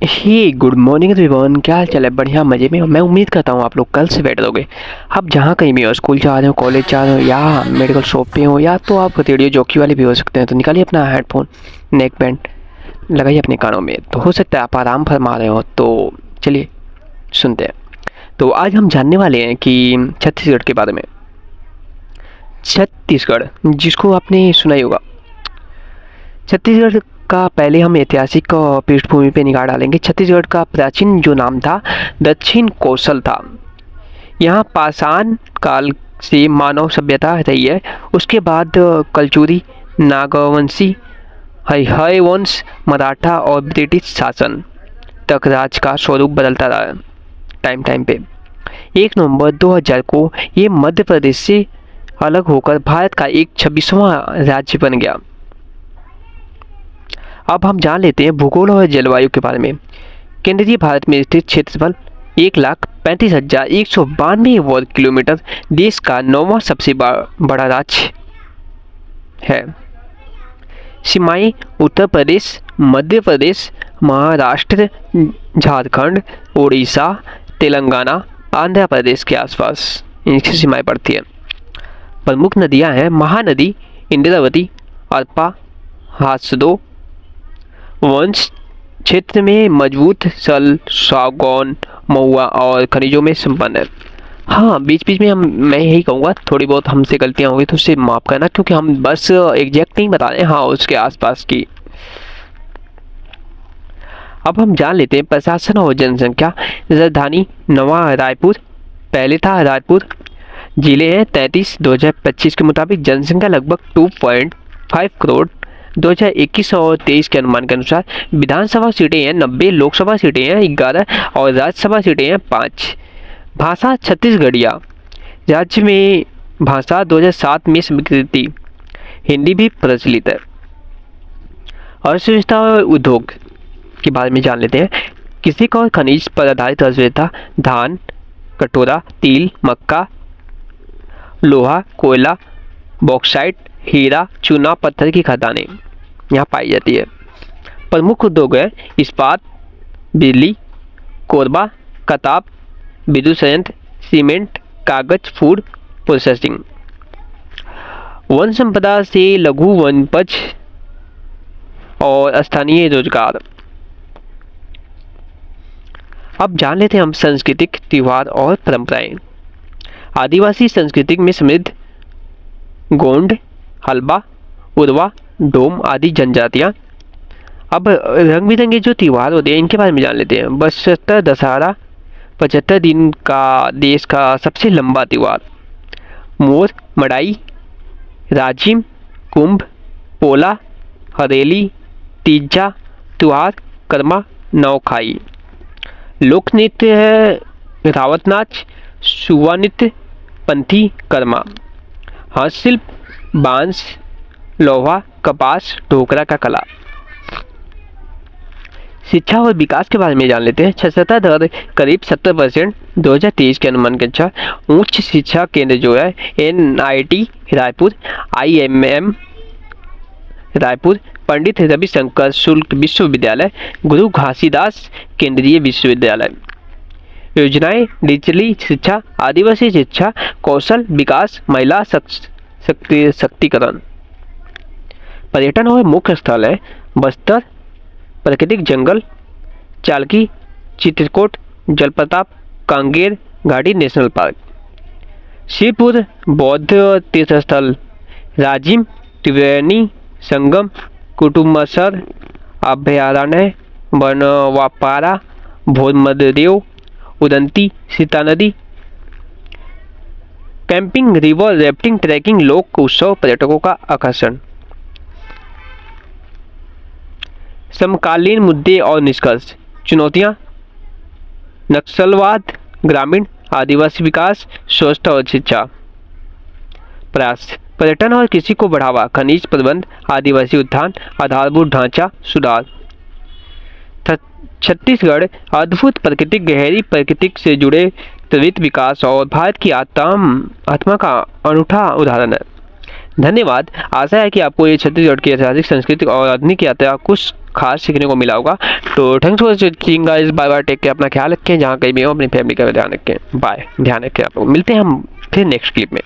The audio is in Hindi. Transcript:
हे गुड मॉर्निंग एवरीवन, क्या हाल चाल है? बढ़िया मज़े में। मैं उम्मीद करता हूँ आप लोग कल से बेटर होगे। आप जहाँ कहीं भी हो, स्कूल जा रहे हो, कॉलेज जा रहे हो, या मेडिकल शॉप पे हो, या तो आप रेडियो जॉकी वाले भी हो सकते हैं। तो निकालिए अपना हेडफोन, नेक बैंड लगाइए अपने कानों में। तो हो सकता है आप आराम फरमा रहे हो। तो चलिए सुनते हैं। तो आज हम जानने वाले हैं कि छत्तीसगढ़ के बारे में। छत्तीसगढ़, जिसको आपने सुना ही होगा। छत्तीसगढ़ का पहले हम ऐतिहासिक पृष्ठभूमि पे निगाह डालेंगे। छत्तीसगढ़ का प्राचीन जो नाम था, दक्षिण कोसल था। यहाँ पाषाण काल से मानव सभ्यता रही है। उसके बाद कलचुरी, नागवंशी, हय वंश, मराठा और ब्रिटिश शासन तक राज्य का स्वरूप बदलता रहा टाइम टाइम पे। 1 नवंबर 2000 को ये मध्य प्रदेश से अलग होकर भारत का एक 26वां राज्य बन गया। अब हम जान लेते हैं भूगोल और जलवायु के बारे में। केंद्रीय भारत में स्थित क्षेत्रफल 1,35,192 वर्ग किलोमीटर, देश का 9वां सबसे बड़ा राज्य है। सीमाएं उत्तर प्रदेश, मध्य प्रदेश, महाराष्ट्र, झारखंड, उड़ीसा, तेलंगाना, आंध्र प्रदेश के आसपास इनकी सीमाएं पड़ती हैं। प्रमुख नदियां हैं महानदी, इंद्रावती, अरपा, हासदो। वंश क्षेत्र में मजबूत सल, सागौन, महुआ और खनिजों में संपन्न है। हाँ, बीच बीच में मैं यही कहूँगा, थोड़ी बहुत हमसे गलतियाँ होंगी तो उसे माफ़ करना, क्योंकि हम बस एग्जैक्ट नहीं बता रहे हैं, हाँ उसके आसपास की। अब हम जान लेते हैं प्रशासन और जनसंख्या। राजधानी नवा रायपुर, पहले था रायपुर। जिले हैं 33 2025 के मुताबिक। जनसंख्या लगभग 2.5 करोड़ 2021 और 23 के अनुमान के अनुसार। विधानसभा सीटें हैं 90, लोकसभा सीटें हैं 11 और राज्यसभा सीटें हैं 5। भाषा छत्तीसगढ़िया। राज्य में भाषा 2007 में स्वीकृति हिंदी भी प्रचलित है। अर्थव्यवस्था और उद्योग के बारे में जान लेते हैं। कृषि और खनिज पर आधारित अर्थव्यवस्था। धान, कटोरा, तिल, मक्का, लोहा, कोयला, बॉक्साइट, हीरा, चूना पत्थर की खदानें यहाँ पाई जाती है। प्रमुख उद्योग है इस्पात, बिजली, कोरबा, कताब, विद्युत संयंत्र, सीमेंट, कागज, फूड प्रोसेसिंग। वन संपदा से लघु वनोपज और स्थानीय रोजगार। अब जान लेते हैं हम सांस्कृतिक, त्योहार और परंपराएं। आदिवासी संस्कृति में समृद्ध गोंड, हलबा, उरवा, डोम आदि जनजातियां। अब रंग बिरंगे जो त्यौहार होते हैं इनके बारे में जान लेते हैं। बस्तर दशहरा 75 दिन का देश का सबसे लंबा त्यौहार। मोर, मड़ाई, राजिम, कुंभ, पोला, हरेली, तीजा त्यौहार, कर्मा, नौखाई। लोक नृत्य है रावत नाच, सुवा नृत्य, पंथी, कर्मा। हस्तशिल्प, बांस, लोहा, कपास, ढोकरा का कला। शिक्षा और विकास के बारे में जान लेते हैं। साक्षरता दर करीब 70% 2023 के अनुमान के अनुसार। उच्च शिक्षा केंद्र जो है NIT रायपुर, IMM रायपुर, पंडित रविशंकर शुक्ल विश्वविद्यालय, गुरु घासीदास केंद्रीय विश्वविद्यालय। योजनाएं डिजिटली शिक्षा, आदिवासी शिक्षा, कौशल विकास, महिला शक्तिकरण। पर्यटन और मुख्य स्थल है बस्तर, प्राकृतिक जंगल, चालकी, चित्रकूट, जलप्रपात, कांगेर घाटी नेशनल पार्क। शिवपुर बौद्ध तीर्थस्थल, राजिम, त्रिवेणी संगम, कुटुम्बसर अभयारण्य, बनवापारा, भोजमदेव, उदंती, सीता नदी। कैंपिंग, रिवर राफ्टिंग, ट्रैकिंग, लोक उत्सव पर्यटकों का आकर्षण। समकालीन मुद्दे और निष्कर्ष। चुनौतियां, नक्सलवाद, ग्रामीण आदिवासी विकास, स्वच्छता और शिक्षा। प्रयास, पर्यटन और कृषि को बढ़ावा, खनिज प्रबंध, आदिवासी उत्थान, आधारभूत ढांचा सुधार। छत्तीसगढ़ अद्भुत प्राकृतिक, गहरी प्रकृति से जुड़े त्वरित विकास और भारत की आत्मा का अनूठा उदाहरण है। धन्यवाद। आशा है कि आपको ये छत्तीसगढ़ की ऐतिहासिक, सांस्कृतिक और आधुनिक यात्रा कुछ खास सीखने को मिला होगा। तो thanks for watching guys, bye bye, take care, अपना ख्याल रखें, जहाँ कहीं भी हो अपनी फैमिली का ध्यान रखें, बाय, ध्यान रखें आप लोग, मिलते हैं हम फिर नेक्स्ट क्लिप में।